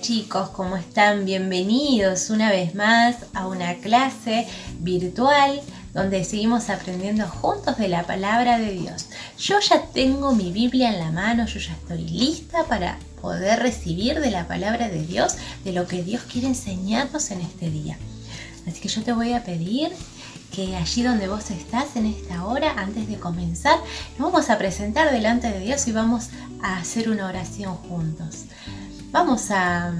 chicos, ¿cómo están? Bienvenidos una vez más a una clase virtual donde seguimos aprendiendo juntos de la palabra de Dios. Yo ya tengo mi Biblia en la mano, yo ya estoy lista para poder recibir de la palabra de Dios, de lo que Dios quiere enseñarnos en este día. Así que yo te voy a pedir que allí donde vos estás en esta hora, antes de comenzar, nos vamos a presentar delante de Dios y vamos a hacer una oración juntos. Vamos a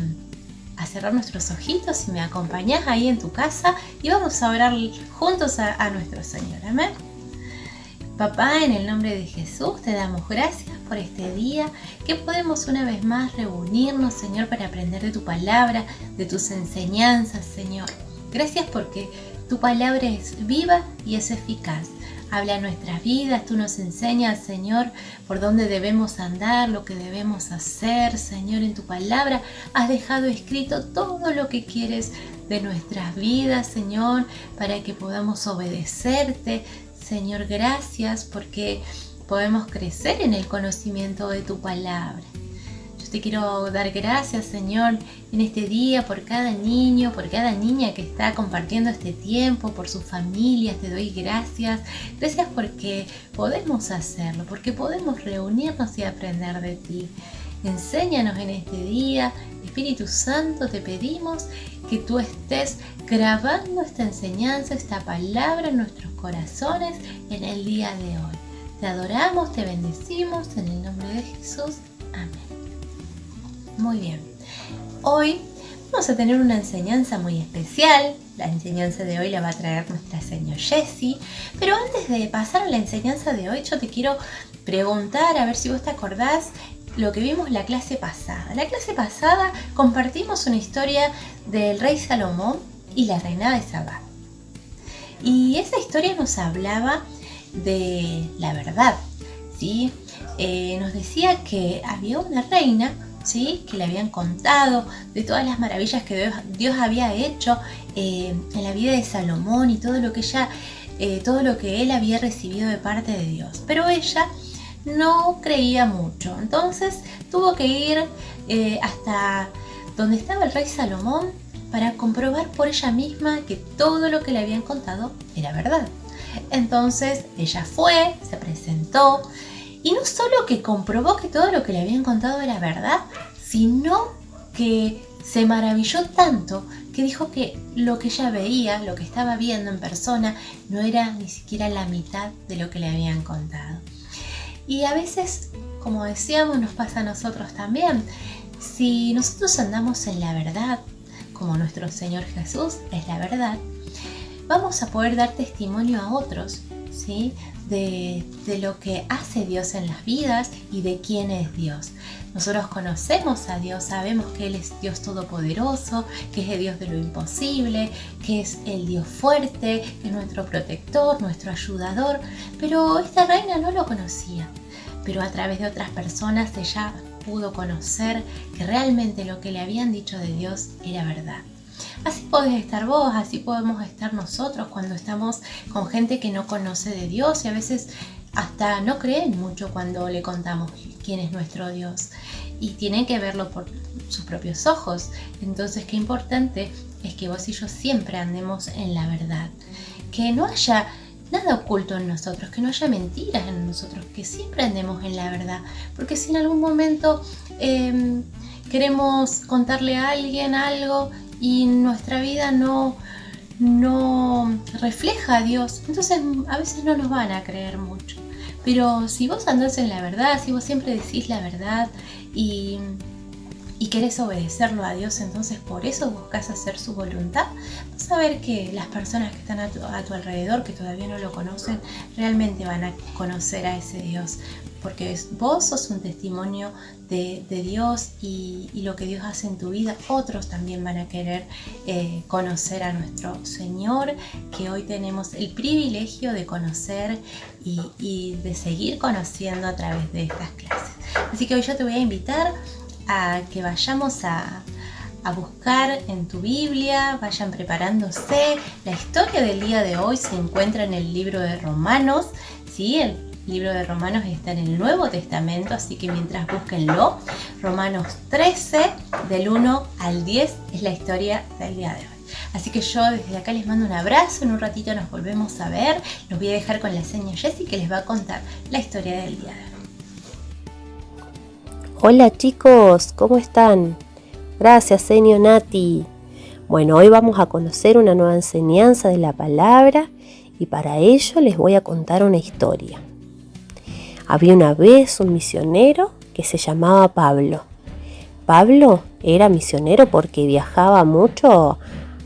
cerrar nuestros ojitos, si me acompañás ahí en tu casa, y vamos a orar juntos a nuestro Señor. Amén. Papá, en el nombre de Jesús te damos gracias por este día, que podemos una vez más reunirnos, Señor, para aprender de tu palabra, de tus enseñanzas, Señor. Gracias porque tu palabra es viva y es eficaz. Habla en nuestras vidas, tú nos enseñas, Señor, por dónde debemos andar, lo que debemos hacer, Señor, en tu palabra. Has dejado escrito todo lo que quieres de nuestras vidas, Señor, para que podamos obedecerte. Señor, gracias porque podemos crecer en el conocimiento de tu palabra. Yo te quiero dar gracias, Señor, en este día por cada niño, por cada niña que está compartiendo este tiempo, por sus familias. Te doy gracias. Gracias porque podemos hacerlo, porque podemos reunirnos y aprender de ti. Enséñanos en este día. Espíritu Santo, te pedimos que tú estés grabando esta enseñanza, esta palabra en nuestros corazones en el día de hoy. Te adoramos, te bendecimos en el nombre de Jesús. Amén. Muy bien, hoy vamos a tener una enseñanza muy especial. La enseñanza de hoy la va a traer nuestra señora Jessie. Pero antes de pasar a la enseñanza de hoy, yo te quiero preguntar, a ver si vos te acordás lo que vimos la clase pasada. La clase pasada compartimos una historia del rey Salomón y la reina de Sabá. Y esa historia nos hablaba de la verdad, ¿sí? Nos decía que había una reina, ¿sí?, que le habían contado de todas las maravillas que Dios había hecho en la vida de Salomón y todo lo que él había recibido de parte de Dios. Pero ella no creía mucho, entonces tuvo que ir hasta donde estaba el rey Salomón para comprobar por ella misma que todo lo que le habían contado era verdad. Entonces ella fue, se presentó, y no solo que comprobó que todo lo que le habían contado era verdad, sino que se maravilló tanto que dijo que lo que ella veía, lo que estaba viendo en persona, no era ni siquiera la mitad de lo que le habían contado. Y a veces, como decíamos, nos pasa a nosotros también. Si nosotros andamos en la verdad, como nuestro Señor Jesús es la verdad, vamos a poder dar testimonio a otros, ¿sí?, de lo que hace Dios en las vidas y de quién es Dios. Nosotros conocemos a Dios, sabemos que Él es Dios todopoderoso, que es el Dios de lo imposible, que es el Dios fuerte, que es nuestro protector, nuestro ayudador. Pero esta reina no lo conocía, pero a través de otras personas ella pudo conocer que realmente lo que le habían dicho de Dios era verdad. Así podés estar vos, así podemos estar nosotros cuando estamos con gente que no conoce de Dios y a veces hasta no creen mucho cuando le contamos quién es nuestro Dios y tienen que verlo por sus propios ojos. Entonces, qué importante es que vos y yo siempre andemos en la verdad, que no haya nada oculto en nosotros, que no haya mentiras en nosotros, que siempre andemos en la verdad, porque si en algún momento queremos contarle a alguien algo y nuestra vida no refleja a Dios, entonces a veces no nos van a creer mucho. Pero si vos andás en la verdad, si vos siempre decís la verdad y querés obedecerlo a Dios, entonces por eso buscas hacer su voluntad, vas a ver que las personas que están a tu alrededor, que todavía no lo conocen, realmente van a conocer a ese Dios, porque vos sos un testimonio de Dios y lo que Dios hace en tu vida, otros también van a querer conocer a nuestro Señor, que hoy tenemos el privilegio de conocer y de seguir conociendo a través de estas clases. Así que hoy yo te voy a invitar a que vayamos a buscar en tu Biblia, vayan preparándose. La historia del día de hoy se encuentra en el libro de Romanos, ¿sí?, El libro de Romanos está en el Nuevo Testamento, así que mientras búsquenlo, Romanos 13, del 1 al 10, es la historia del día de hoy. Así que yo desde acá les mando un abrazo, en un ratito nos volvemos a ver. Los voy a dejar con la señora Jessie que les va a contar la historia del día de hoy. Hola chicos, ¿cómo están? Gracias, señor Nati. Bueno, hoy vamos a conocer una nueva enseñanza de la palabra y para ello les voy a contar una historia. Había una vez un misionero que se llamaba Pablo. Pablo era misionero porque viajaba mucho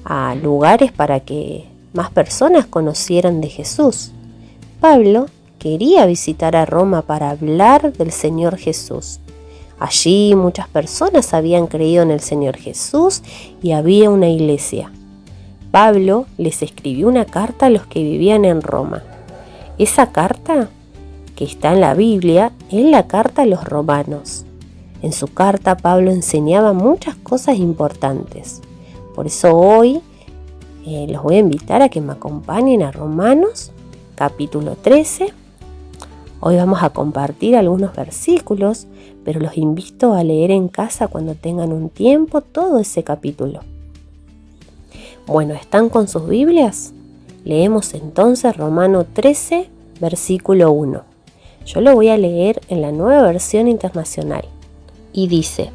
a lugares para que más personas conocieran de Jesús. Pablo quería visitar a Roma para hablar del Señor Jesús. Allí muchas personas habían creído en el Señor Jesús y había una iglesia. Pablo les escribió una carta a los que vivían en Roma. Esa carta, que está en la Biblia, es la carta a los romanos. En su carta Pablo enseñaba muchas cosas importantes. Por eso hoy los voy a invitar a que me acompañen a Romanos, capítulo 13. Hoy vamos a compartir algunos versículos, pero los invito a leer en casa cuando tengan un tiempo todo ese capítulo. Bueno, ¿están con sus Biblias? Leemos entonces Romanos 13, versículo 1. Yo lo voy a leer en la Nueva Versión Internacional. Y dice: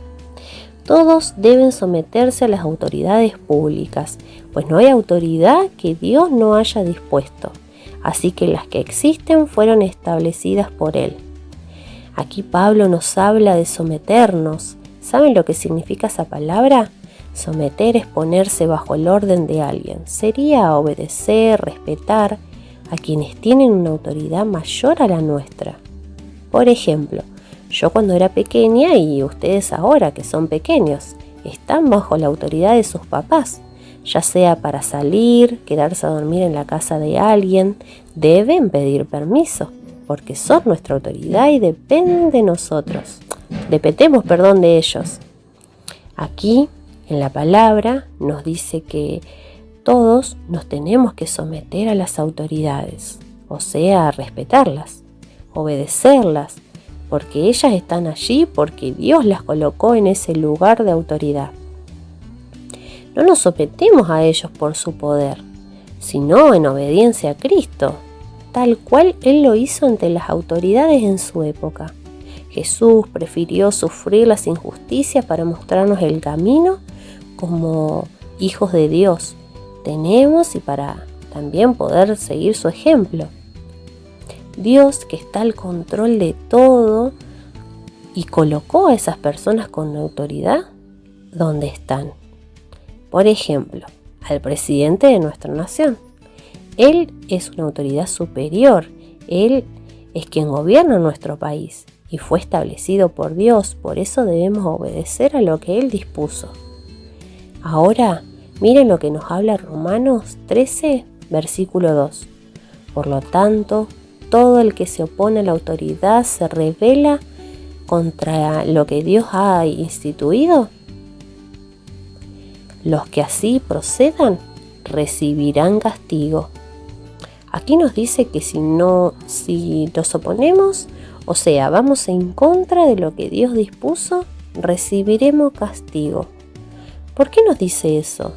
todos deben someterse a las autoridades públicas, pues no hay autoridad que Dios no haya dispuesto, así que las que existen fueron establecidas por Él. Aquí Pablo nos habla de someternos. ¿Saben lo que significa esa palabra? Someter es ponerse bajo el orden de alguien. Sería obedecer, respetar a quienes tienen una autoridad mayor a la nuestra. Por ejemplo, yo cuando era pequeña y ustedes ahora que son pequeños, están bajo la autoridad de sus papás, ya sea para salir, quedarse a dormir en la casa de alguien, deben pedir permiso, porque son nuestra autoridad y dependen de nosotros. Dependemos, de ellos. Aquí, en la palabra, nos dice que todos nos tenemos que someter a las autoridades, o sea, a respetarlas, obedecerlas, porque ellas están allí porque Dios las colocó en ese lugar de autoridad. No nos sometemos a ellos por su poder, sino en obediencia a Cristo, tal cual Él lo hizo ante las autoridades en su época. Jesús prefirió sufrir las injusticias para mostrarnos el camino como hijos de Dios tenemos y para también poder seguir su ejemplo. Dios, que está al control de todo y colocó a esas personas con autoridad donde están. Por ejemplo, al presidente de nuestra nación. Él es una autoridad superior. Él es quien gobierna nuestro país y fue establecido por Dios. Por eso debemos obedecer a lo que Él dispuso. Ahora, miren lo que nos habla Romanos 13, versículo 2. Por lo tanto, todo el que se opone a la autoridad se rebela contra lo que Dios ha instituido. Los que así procedan recibirán castigo. Aquí nos dice que si nos oponemos, o sea, vamos en contra de lo que Dios dispuso, recibiremos castigo. ¿Por qué nos dice eso?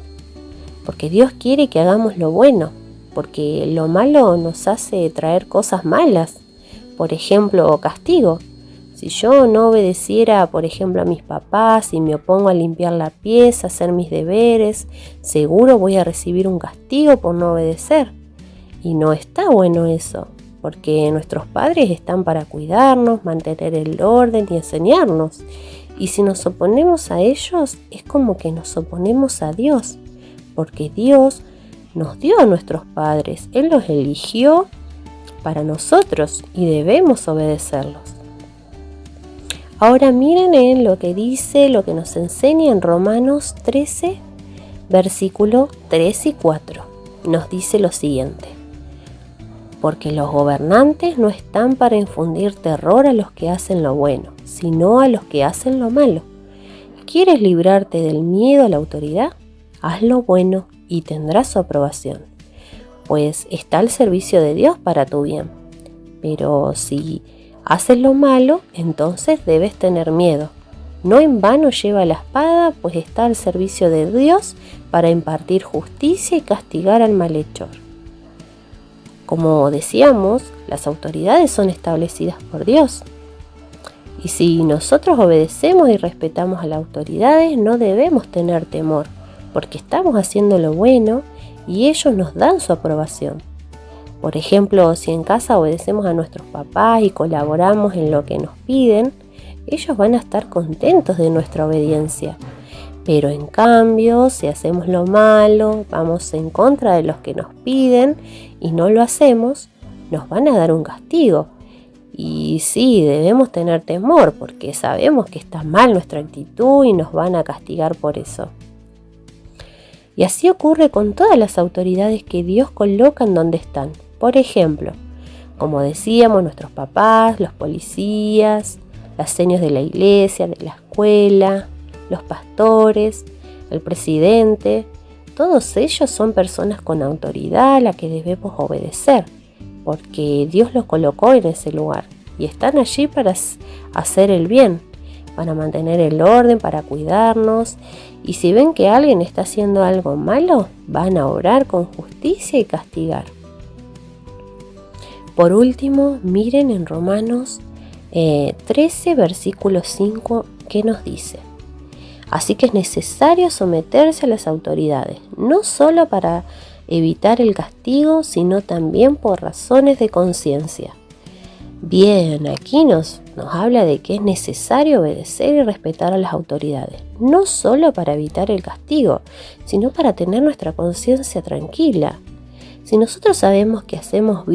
Porque Dios quiere que hagamos lo bueno. Porque lo malo nos hace traer cosas malas, por ejemplo, castigo. Si yo no obedeciera, por ejemplo, a mis papás y me opongo a limpiar la pieza, hacer mis deberes, seguro voy a recibir un castigo por no obedecer. Y no está bueno eso, porque nuestros padres están para cuidarnos, mantener el orden y enseñarnos. Y si nos oponemos a ellos, es como que nos oponemos a Dios, porque Dios nos dio a nuestros padres, Él los eligió para nosotros y debemos obedecerlos. Ahora miren en lo que dice, lo que nos enseña en Romanos 13, versículo 3 y 4. Nos dice lo siguiente: porque los gobernantes no están para infundir terror a los que hacen lo bueno, sino a los que hacen lo malo. ¿Quieres librarte del miedo a la autoridad? Haz lo bueno y tendrás su aprobación, pues está al servicio de Dios para tu bien. pero si haces lo malo, entonces debes tener miedo. No en vano lleva la espada, pues está al servicio de Dios para impartir justicia y castigar al malhechor. Como decíamos, las autoridades son establecidas por Dios. Y si nosotros obedecemos y respetamos a las autoridades, no debemos tener temor, porque estamos haciendo lo bueno y ellos nos dan su aprobación. Por ejemplo, si en casa obedecemos a nuestros papás y colaboramos en lo que nos piden, ellos van a estar contentos de nuestra obediencia. Pero en cambio, si hacemos lo malo, vamos en contra de los que nos piden y no lo hacemos, nos van a dar un castigo. Y sí, debemos tener temor porque sabemos que está mal nuestra actitud y nos van a castigar por eso. Y así ocurre con todas las autoridades que Dios coloca en donde están. Por ejemplo, como decíamos, nuestros papás, los policías, las señas de la iglesia, de la escuela, los pastores, el presidente, todos ellos son personas con autoridad a la que debemos obedecer, porque Dios los colocó en ese lugar y están allí para hacer el bien, para mantener el orden, para cuidarnos. Y si ven que alguien está haciendo algo malo, van a obrar con justicia y castigar. Por último, miren en Romanos 13, versículo 5, que nos dice: así que es necesario someterse a las autoridades, no solo para evitar el castigo, sino también por razones de conciencia. Bien, aquí nos habla de que es necesario obedecer y respetar a las autoridades, no solo para evitar el castigo, sino para tener nuestra conciencia tranquila. Si nosotros sabemos que hacemos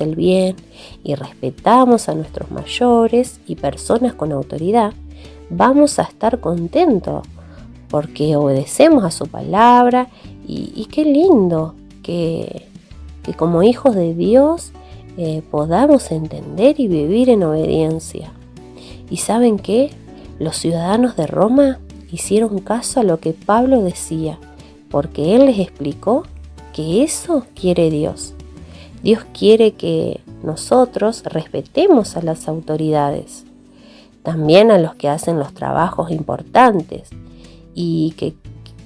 el bien y respetamos a nuestros mayores y personas con autoridad, vamos a estar contentos porque obedecemos a su palabra y qué lindo que como hijos de Dios podamos entender y vivir en obediencia. ¿Y saben qué? Los ciudadanos de Roma hicieron caso a lo que Pablo decía, porque él les explicó que eso quiere Dios. Dios quiere que nosotros respetemos a las autoridades, también a los que hacen los trabajos importantes, y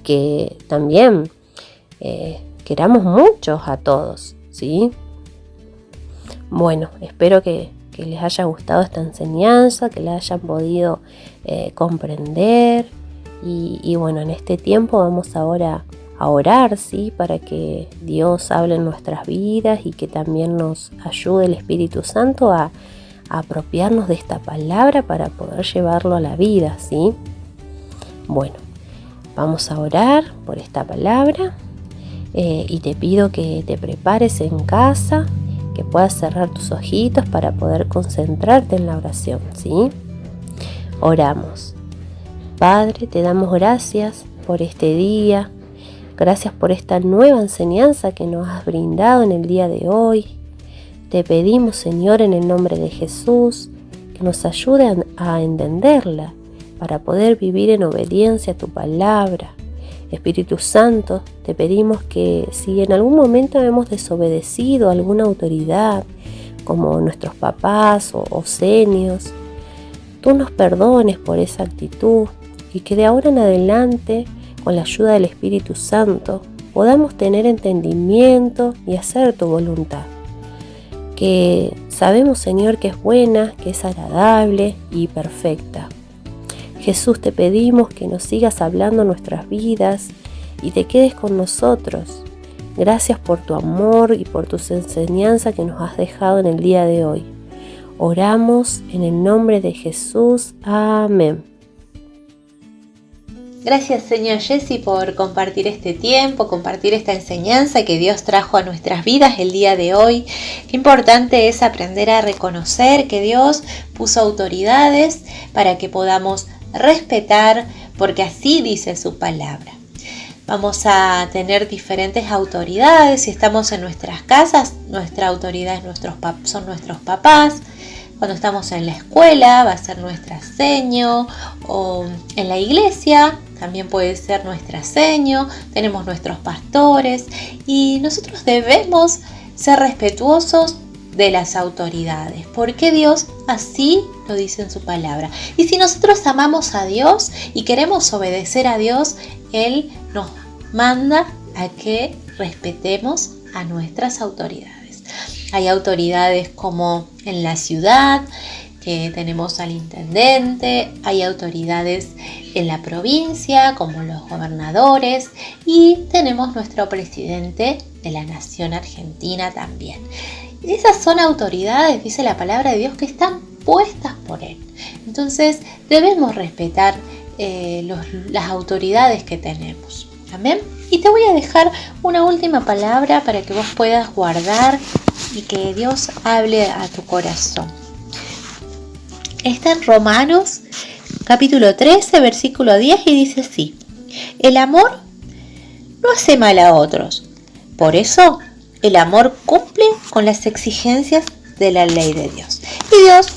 que también queramos muchos a todos, ¿sí? Bueno, espero que les haya gustado esta enseñanza, que la hayan podido comprender. Y bueno, en este tiempo vamos ahora a orar, ¿sí? Para que Dios hable en nuestras vidas y que también nos ayude el Espíritu Santo a apropiarnos de esta palabra para poder llevarlo a la vida, ¿sí? Bueno, vamos a orar por esta palabra y te pido que te prepares en casa, que puedas cerrar tus ojitos para poder concentrarte en la oración, ¿sí? Oramos. Padre, te damos gracias por este día, gracias por esta nueva enseñanza que nos has brindado en el día de hoy. Te pedimos, Señor, en el nombre de Jesús, que nos ayude a entenderla para poder vivir en obediencia a tu palabra. Espíritu Santo, te pedimos que si en algún momento hemos desobedecido a alguna autoridad, como nuestros papás o senios, tú nos perdones por esa actitud y que de ahora en adelante, con la ayuda del Espíritu Santo, podamos tener entendimiento y hacer tu voluntad. Que sabemos, Señor, que es buena, que es agradable y perfecta. Jesús, te pedimos que nos sigas hablando en nuestras vidas y te quedes con nosotros. Gracias por tu amor y por tus enseñanzas que nos has dejado en el día de hoy. Oramos en el nombre de Jesús. Amén. Gracias, señor Jessy, por compartir este tiempo, compartir esta enseñanza que Dios trajo a nuestras vidas el día de hoy. Qué importante es aprender a reconocer que Dios puso autoridades para que podamos respetar, porque así dice su palabra. Vamos a tener diferentes autoridades. Si estamos en nuestras casas, nuestra autoridad son nuestros papás. Cuando estamos en la escuela va a ser nuestra seño, o en la iglesia también puede ser nuestra seño. Tenemos nuestros pastores y nosotros debemos ser respetuosos de las autoridades, porque Dios así lo dice en su palabra. Y si nosotros amamos a Dios y queremos obedecer a Dios, Él nos manda a que respetemos a nuestras autoridades. Hay autoridades como en la ciudad, que tenemos al intendente, hay autoridades en la provincia como los gobernadores y tenemos nuestro presidente de la nación argentina también. Esas son autoridades, dice la palabra de Dios, que están puestas por Él. Entonces debemos respetar las autoridades que tenemos. Amén. Y te voy a dejar una última palabra para que vos puedas guardar y que Dios hable a tu corazón. Está en Romanos capítulo 13, versículo 10 y dice así: el amor no hace mal a otros. Por eso el amor cumple con las exigencias de la ley de Dios. Y Dios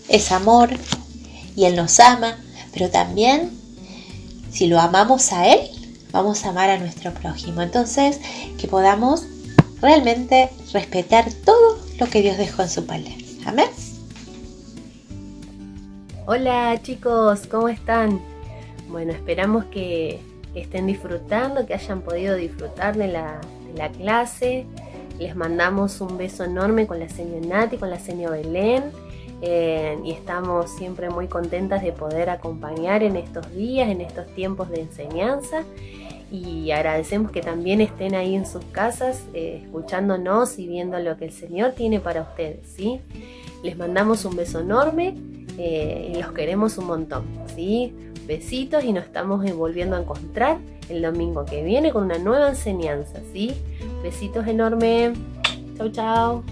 es amor y Él nos ama, pero también si lo amamos a Él, vamos a amar a nuestro prójimo. Entonces, que podamos realmente respetar todo lo que Dios dejó en su palabra. Amén. Hola chicos, ¿cómo están? Bueno, esperamos que estén disfrutando, que hayan podido disfrutar de la clase. Les mandamos un beso enorme con la señora Nati, con la señora Belén. Y estamos siempre muy contentas de poder acompañar en estos días, en estos tiempos de enseñanza. Y agradecemos que también estén ahí en sus casas escuchándonos y viendo lo que el Señor tiene para ustedes, ¿sí? Les mandamos un beso enorme y los queremos un montón, ¿sí? Besitos y nos estamos volviendo a encontrar el domingo que viene con una nueva enseñanza, ¿sí? Besitos enormes. Chau, chau.